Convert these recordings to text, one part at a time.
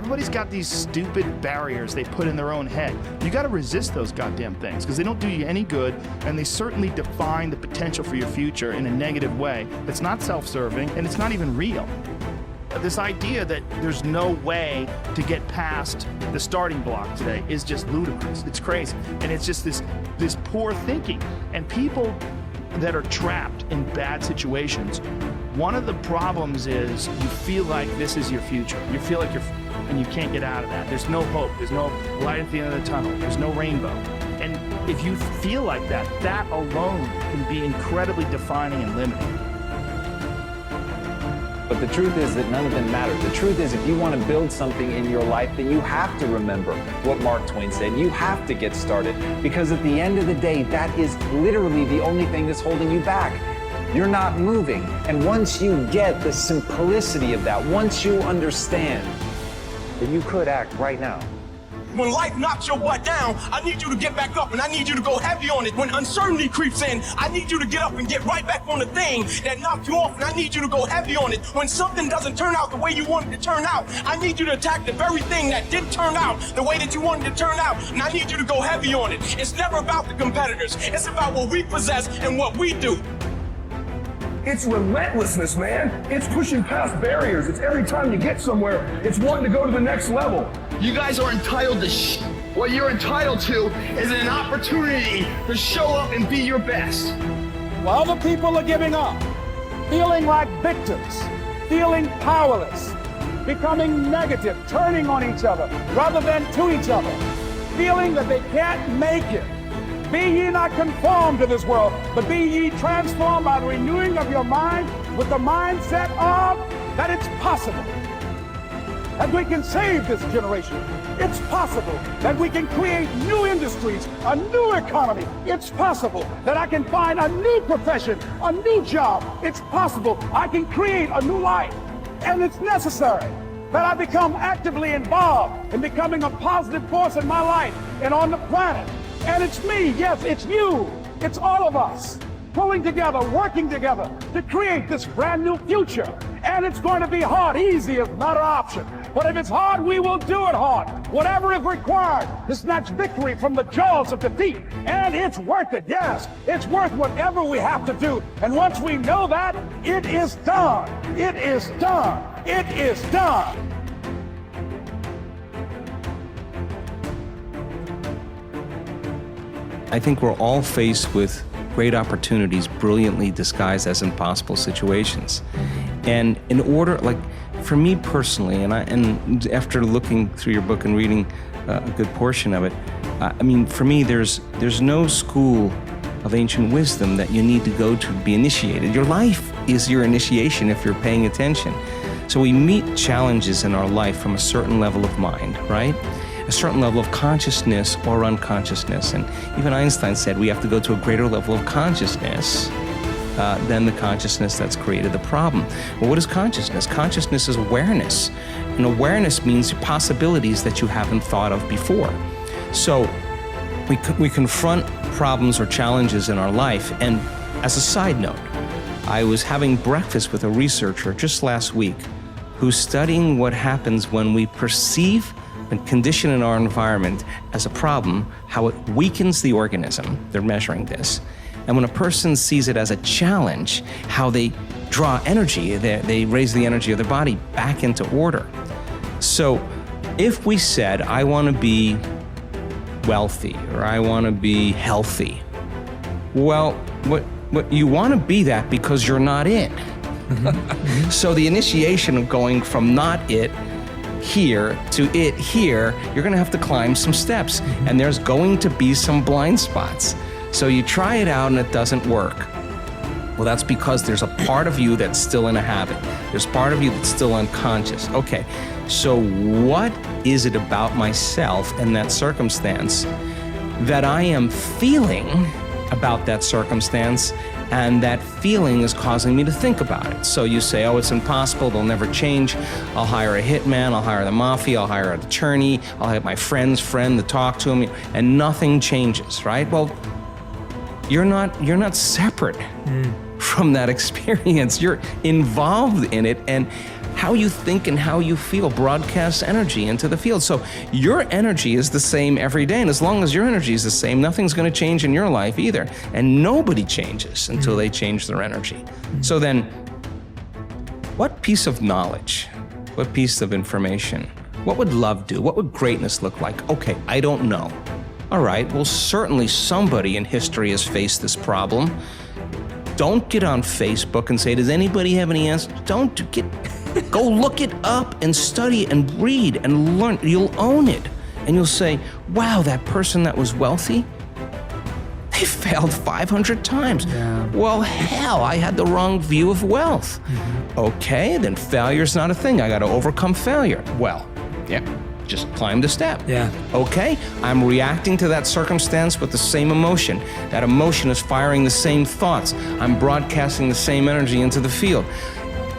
Everybody's got these stupid barriers they put in their own head. You got to resist those goddamn things because they don't do you any good, and they certainly define the potential for your future in a negative way. It's not self-serving, and it's not even real. This idea that there's no way to get past the starting block today is just ludicrous. It's crazy. And it's just this poor thinking. And people that are trapped in bad situations, one of the problems is you feel like this is your future. You feel like and you can't get out of that. There's no hope. There's no light at the end of the tunnel. There's no rainbow. And if you feel like that, that alone can be incredibly defining and limiting. But the truth is that none of them matter. The truth is, if you want to build something in your life, then you have to remember what Mark Twain said. You have to get started, because at the end of the day, that is literally the only thing that's holding you back. You're not moving. And once you get the simplicity of that, once you understand, then you could act right now. When life knocks your butt down, I need you to get back up and I need you to go heavy on it. When uncertainty creeps in, I need you to get up and get right back on the thing that knocked you off, and I need you to go heavy on it. When something doesn't turn out the way you wanted to turn out, I need you to attack the very thing that didn't turn out the way that you wanted to turn out, and I need you to go heavy on it. It's never about the competitors. It's about what we possess and what we do. It's relentlessness, man. It's pushing past barriers. It's every time you get somewhere, it's wanting to go to the next level. You guys are entitled to what you're entitled to is an opportunity to show up and be your best. While other people are giving up, feeling like victims, feeling powerless, becoming negative, turning on each other rather than to each other, feeling that they can't make it. Be ye not conformed to this world, but be ye transformed by the renewing of your mind with the mindset of that it's possible that we can save this generation. It's possible that we can create new industries, a new economy. It's possible that I can find a new profession, a new job. It's possible I can create a new life. And it's necessary that I become actively involved in becoming a positive force in my life and on the planet. And it's me, yes, it's you, it's all of us, pulling together, working together to create this brand new future. And it's going to be hard. Easy is not an option. But if it's hard, we will do it hard. Whatever is required to snatch victory from the jaws of defeat. And it's worth it, yes. It's worth whatever we have to do. And once we know that, it is done. It is done. It is done. I think we're all faced with great opportunities brilliantly disguised as impossible situations. And in order, like for me personally, and after looking through your book and reading a good portion of it, I mean, for me, there's no school of ancient wisdom that you need to go to be initiated. Your life is your initiation if you're paying attention. So we meet challenges in our life from a certain level of mind, right? A certain level of consciousness or unconsciousness. And even Einstein said we have to go to a greater level of consciousness than the consciousness that's created the problem. Well, what is consciousness? Consciousness is awareness. And awareness means possibilities that you haven't thought of before. So we confront problems or challenges in our life. And as a side note, I was having breakfast with a researcher just last week who's studying what happens when we perceive and condition in our environment as a problem, how it weakens the organism. They're measuring this. And when a person sees it as a challenge, how they draw energy, they raise the energy of their body back into order. So if we said, I want to be wealthy or I want to be healthy, well, what you want to be that because you're not it. So the initiation of going from not it here to it here, you're going to have to climb some steps, and there's going to be some blind spots. So you try it out and it doesn't work. Well, that's because there's a part of you that's still in a habit. There's part of you that's still unconscious. Okay, so what is it about myself in that circumstance that I am feeling about that circumstance, and that feeling is causing me to think about it? So you say, oh, it's impossible, they'll never change. I'll hire a hitman, I'll hire the mafia, I'll hire an attorney, I'll have my friend's friend to talk to him, and nothing changes, right? Well, you're not separate from that experience. You're involved in it, and how you think and how you feel broadcasts energy into the field. So your energy is the same every day, and as long as your energy is the same, nothing's going to change in your life either. And nobody changes until they change their energy. So then, what piece of knowledge, what piece of information, what would love do? What would greatness look like? Okay, I don't know. All right, well, certainly somebody in history has faced this problem. Don't get on Facebook and say, does anybody have any answers? Go look it up and study and read and learn. You'll own it. And you'll say, wow, that person that was wealthy, they failed 500 times. Yeah. Well, hell, I had the wrong view of wealth. Okay, then failure's not a thing. I got to overcome failure. Well, yeah, just climb the step. Yeah. Okay, I'm reacting to that circumstance with the same emotion. That emotion is firing the same thoughts. I'm broadcasting the same energy into the field.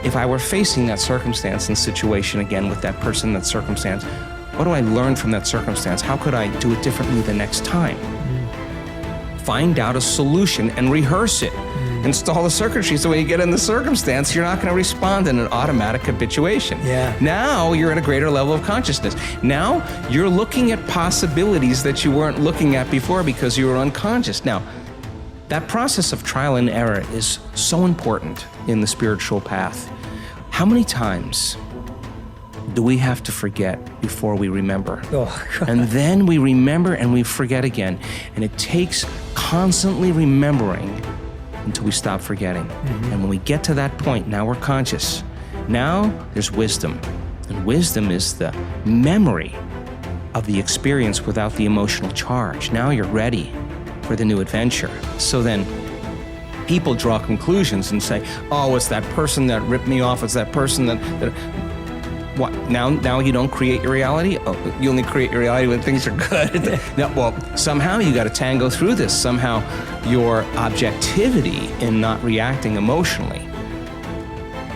If I were facing that circumstance and situation again with that person, that circumstance, what do I learn from that circumstance? How could I do it differently the next time? Find out a solution and rehearse it. Install the circuitry so when you get in the circumstance, you're not going to respond in an automatic habituation. Yeah. Now you're at a greater level of consciousness. Now you're looking at possibilities that you weren't looking at before because you were unconscious. Now, that process of trial and error is so important in the spiritual path. How many times do we have to forget before we remember? Oh, God. And then we remember and we forget again. And it takes constantly remembering until we stop forgetting. And when we get to that point, now we're conscious. Now there's wisdom. And wisdom is the memory of the experience without the emotional charge. Now you're ready for the new adventure. So then people draw conclusions and say, oh, it's that person that ripped me off. It's that person that what? Now you don't create your reality? Oh, you only create your reality when things are good. No, well, somehow you got to tango through this. Somehow your objectivity in not reacting emotionally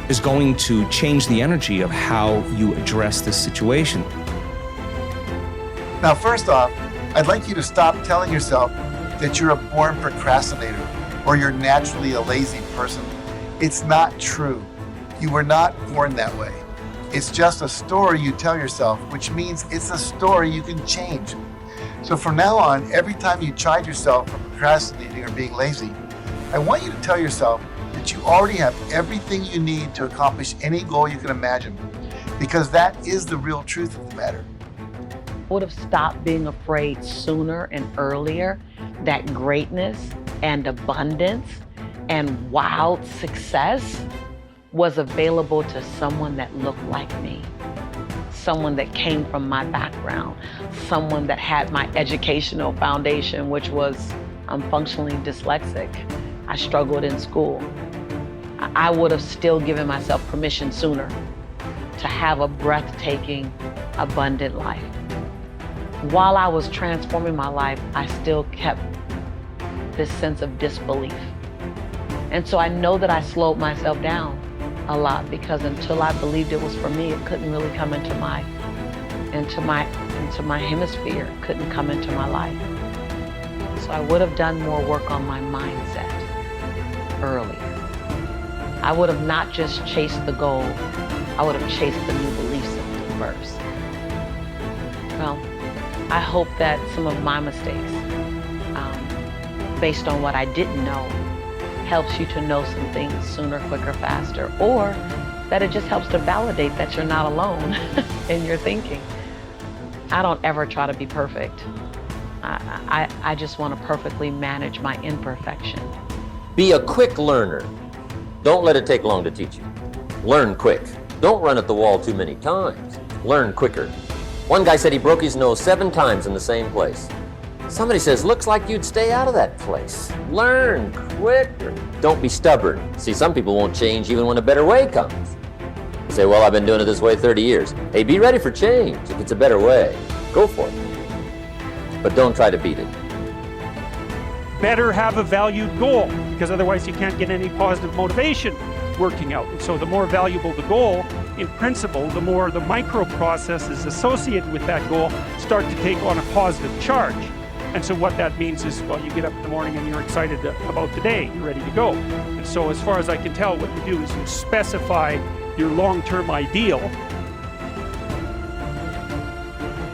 is going to change the energy of how you address this situation. Now, first off, I'd like you to stop telling yourself that you're a born procrastinator or you're naturally a lazy person. It's not true. You were not born that way. It's just a story you tell yourself, which means it's a story you can change. So from now on, every time you chide yourself for procrastinating or being lazy, I want you to tell yourself that you already have everything you need to accomplish any goal you can imagine, because that is the real truth of the matter. I would have stopped being afraid sooner and earlier that greatness and abundance and wild success was available to someone that looked like me, someone that came from my background, someone that had my educational foundation, which was I'm functionally dyslexic. I struggled in school. I would have still given myself permission sooner to have a breathtaking, abundant life. While I was transforming my life, I still kept this sense of disbelief. And so I know that I slowed myself down a lot because until I believed it was for me, it couldn't really come into my hemisphere, it couldn't come into my life. So I would have done more work on my mindset earlier. I would have not just chased the goal, I would have chased the new belief system first. Well, I hope that some of my mistakes, based on what I didn't know, helps you to know some things sooner, quicker, faster, or that it just helps to validate that you're not alone in your thinking. I don't ever try to be perfect. I just want to perfectly manage my imperfection. Be a quick learner. Don't let it take long to teach you. Learn quick. Don't run at the wall too many times. Learn quicker. One guy said he broke his nose 7 times in the same place. Somebody says, looks like you'd stay out of that place. Learn quicker. Don't be stubborn. See, some people won't change even when a better way comes. You say, well, I've been doing it this way 30 years. Hey, be ready for change. If it's a better way, go for it. But don't try to beat it. Better have a valued goal, because otherwise you can't get any positive motivation working out. And so the more valuable the goal, in principle, the more the micro processes associated with that goal start to take on a positive charge. And so what that means is, well, you get up in the morning and you're excited about the day, you're ready to go. And so as far as I can tell, what you do is you specify your long-term ideal,